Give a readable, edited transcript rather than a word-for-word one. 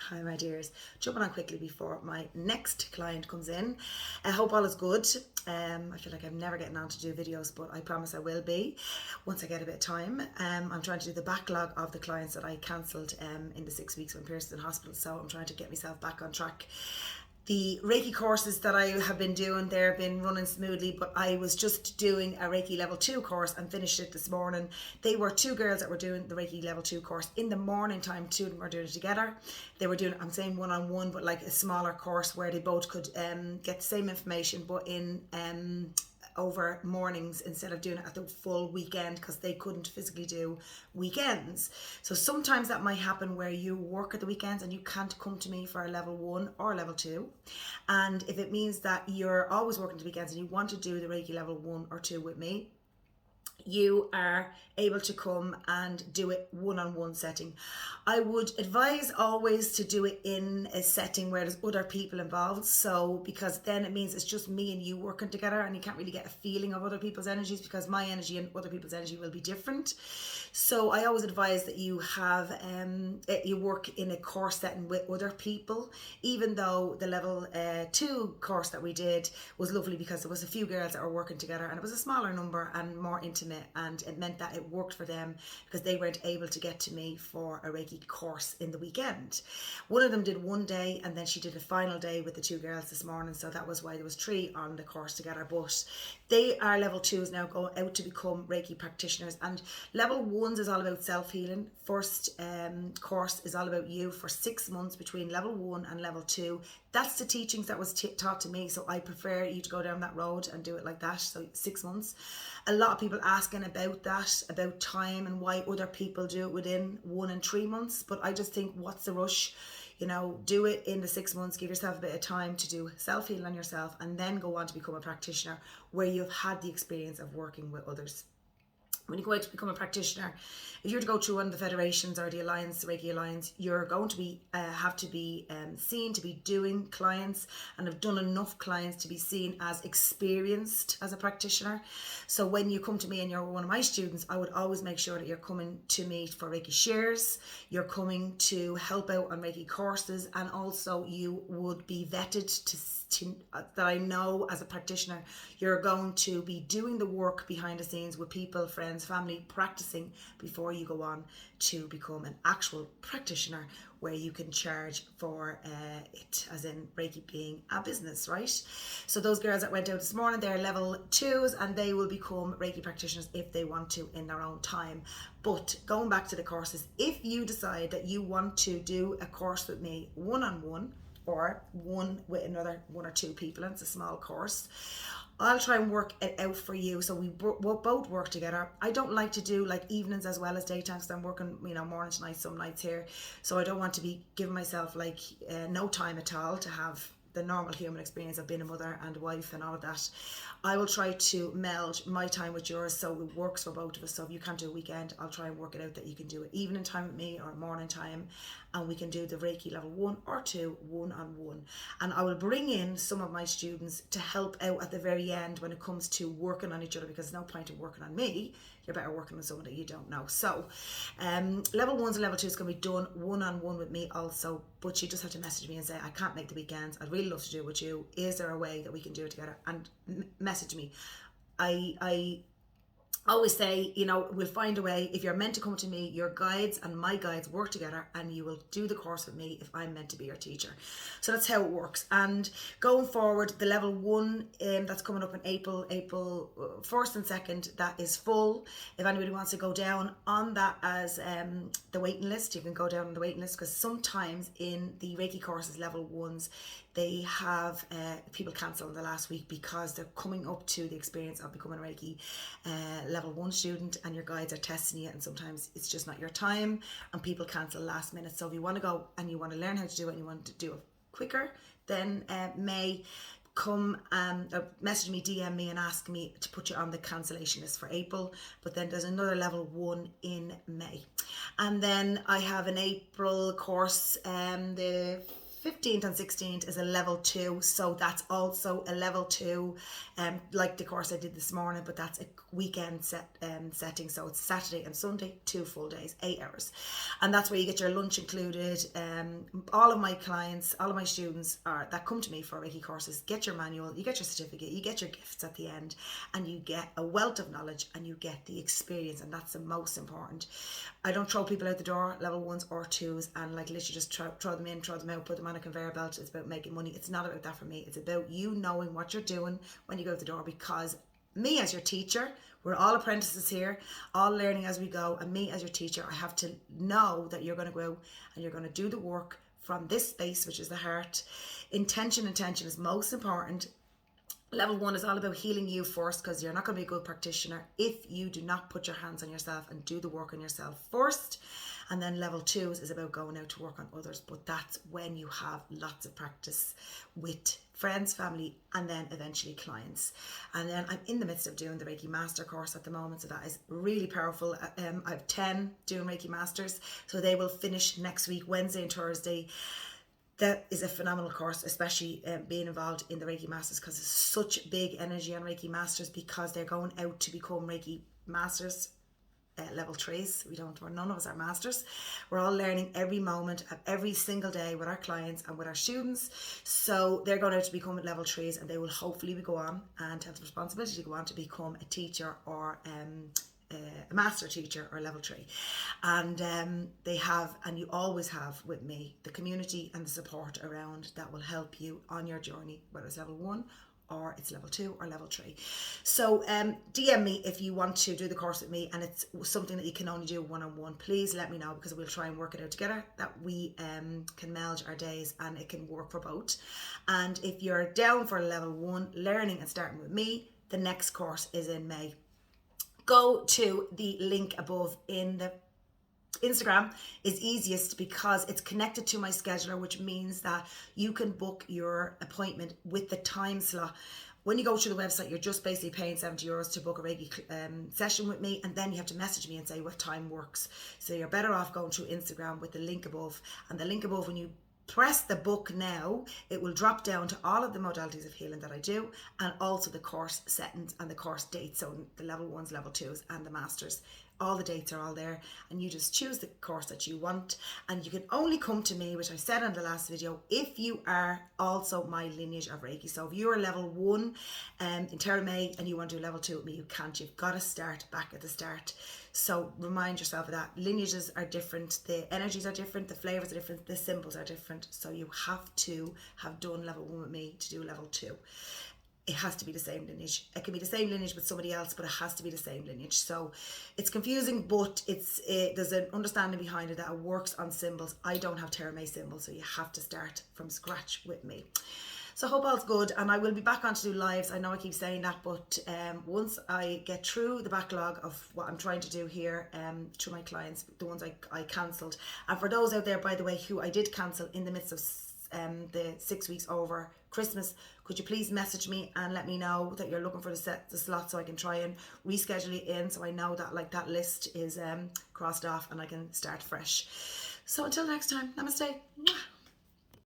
Hi, my dears. Jumping on quickly before my next client comes in. I hope all is good. I feel like I'm never getting on to do videos, but I promise I will be once I get a bit of time. I'm trying to do the backlog of the clients that I cancelled in the 6 weeks when Pierce was in hospital, so I'm trying to get myself back on track. The Reiki courses that I have been doing, they've been running smoothly, but I was just doing a Reiki level 2 course and finished it this morning. They were two girls that were doing the Reiki level 2 course in the morning time. Two of them were doing it together. They were doing, I'm saying one-on-one, but like a smaller course where they both could get the same information, but in over mornings instead of doing it at the full weekend, because they couldn't physically do weekends. So sometimes that might happen where you work at the weekends and you can't come to me for a level 1 or a level 2. And if it means that you're always working the weekends and you want to do the Reiki level 1 or 2 with me, you are able to come and do it one-on-one setting. I would advise always to do it in a setting where there's other people involved, so because then it means it's just me and you working together and you can't really get a feeling of other people's energies, because my energy and other people's energy will be different. So I always advise that you have you work in a course setting with other people, even though the level 2 course that we did was lovely because there was a few girls that were working together and it was a smaller number and more intimate, and it meant that it worked for them because they weren't able to get to me for a Reiki course in the weekend. One of them did one day and then she did a final day with the two girls this morning, so that was why there was 3 on the course together. But they are level 2s now, going out to become Reiki practitioners, and level 1s is all about self-healing. First course is all about you for 6 months between level 1 and level 2. That's the teachings that was taught to me, so I prefer you to go down that road and do it like that. So 6 months. A lot of people asking about that, about time and why other people do it within 1 and 3 months, but I just think, what's the rush? You know, do it in the 6 months, give yourself a bit of time to do self-healing on yourself, and then go on to become a practitioner where you've had the experience of working with others. When you go out to become a practitioner, if you were to go through one of the federations or the Alliance, the Reiki Alliance, you're going to be have to be seen to be doing clients and have done enough clients to be seen as experienced as a practitioner. So when you come to me and you're one of my students, I would always make sure that you're coming to me for Reiki shares, you're coming to help out on Reiki courses, and also you would be vetted to that I know as a practitioner you're going to be doing the work behind the scenes with people, friends, family, practicing before you go on to become an actual practitioner where you can charge for it, as in Reiki being a business, right? So those girls that went out this morning, they're level 2s and they will become Reiki practitioners if they want to in their own time. But going back to the courses, if you decide that you want to do a course with me one-on-one, or one with another 1 or 2 people, and it's a small course, I'll try and work it out for you so we'll both work together. I don't like to do like evenings as well as daytime because I'm working, you know, morning to night some nights here, so I don't want to be giving myself like no time at all to have the normal human experience of being a mother and a wife and all of that. I will try to meld my time with yours so it works for both of us. So if you can't do a weekend, I'll try and work it out that you can do it evening time with me or morning time, and we can do the Reiki level 1 or 2 one-on-one. And I will bring in some of my students to help out at the very end when it comes to working on each other, because there's no point in working on me. You're better working with someone that you don't know. So level 1s and level 2s can be done one-on-one with me also, but you just have to message me and say, I can't make the weekends, I'd really love to do it with you, is there a way that we can do it together? And message me. I always say, you know, we'll find a way. If you're meant to come to me, your guides and my guides work together and you will do the course with me if I'm meant to be your teacher. So that's how it works. And going forward, the level 1 that's coming up in April 1st and 2nd, that is full. If anybody wants to go down on that as the waiting list, you can go down on the waiting list, because sometimes in the Reiki courses, level 1s, they have people cancel in the last week because they're coming up to the experience of becoming a Reiki level 1 student, and your guides are testing you, and sometimes it's just not your time and people cancel last minute. So if you want to go and you want to learn how to do it and you want to do it quicker, then May, come message me, DM me and ask me to put you on the cancellation list for April. But then there's another level 1 in May, and then I have an April course, the 15th and 16th is a level 2, so that's also a level 2, like the course I did this morning, but that's a weekend setting, so it's Saturday and Sunday, 2 full days, 8 hours, and that's where you get your lunch included. All of my clients, all of my students that come to me for Reiki courses get your manual, you get your certificate, you get your gifts at the end, and you get a wealth of knowledge and you get the experience, and that's the most important. I don't throw people out the door, level 1s or 2s, and like literally just throw them in, throw them out, put them on a conveyor belt. It's about making money. It's not about that for me. It's about you knowing what you're doing when you go out the door, because me as your teacher, we're all apprentices here, all learning as we go, and me as your teacher, I have to know that you're going to go out and you're going to do the work from this space, which is the heart. Intention is most important. Level 1 is all about healing you first, because you're not going to be a good practitioner if you do not put your hands on yourself and do the work on yourself first. And then level 2 is about going out to work on others, but that's when you have lots of practice with friends, family, and then eventually clients. And then I'm in the midst of doing the Reiki Master course at the moment, so that is really powerful. I have 10 doing Reiki Masters, so they will finish next week, Wednesday and Thursday. That is a phenomenal course, especially being involved in the Reiki Masters, because there's such big energy on Reiki Masters, because they're going out to become Reiki Masters, level 3s. None of us are masters. We're all learning every moment of every single day with our clients and with our students. So they're going out to become level 3s, and they will hopefully go on and have the responsibility to go on to become a teacher or a master teacher or level 3, and they have, and you always have with me, the community and the support around that will help you on your journey, whether it's level 1 or it's level 2 or level 3. So DM me if you want to do the course with me and it's something that you can only do one-on-one. Please let me know, because we'll try and work it out together, that we can meld our days and it can work for both. And if you're down for level 1 learning and starting with me, the next course is in May. Go to the link above in the Instagram is easiest, because it's connected to my scheduler, which means that you can book your appointment with the time slot. When you go to the website, you're just basically paying €70 to book a Reiki session with me, and then you have to message me and say what time works. So you're better off going to Instagram with the link above, and the link above, when you press the book now, it will drop down to all of the modalities of healing that I do, and also the course settings and the course dates, so the level 1s, level 2s and the masters. All the dates are all there, and you just choose the course that you want, and you can only come to me, which I said in the last video, if you are also my lineage of Reiki. So if you're level 1 in Terra May and you want to do level 2 with me, you can't. You've got to start back at the start. So remind yourself of that. Lineages are different, the energies are different, the flavors are different, the symbols are different. So you have to have done level 1 with me to do level 2. It has to be the same lineage. It can be the same lineage with somebody else, but it has to be the same lineage. So it's confusing, but there's an understanding behind it that it works on symbols. I don't have Terra May symbols, so you have to start from scratch with me. So I hope all's good, and I will be back on to do lives. I know I keep saying that, but once I get through the backlog of what I'm trying to do here to my clients, the ones I cancelled, and for those out there, by the way, who I did cancel in the midst of the 6 weeks over Christmas, could you please message me and let me know that you're looking for the slot, so I can try and reschedule it in, so I know that like that list is crossed off and I can start fresh. So until next time, namaste.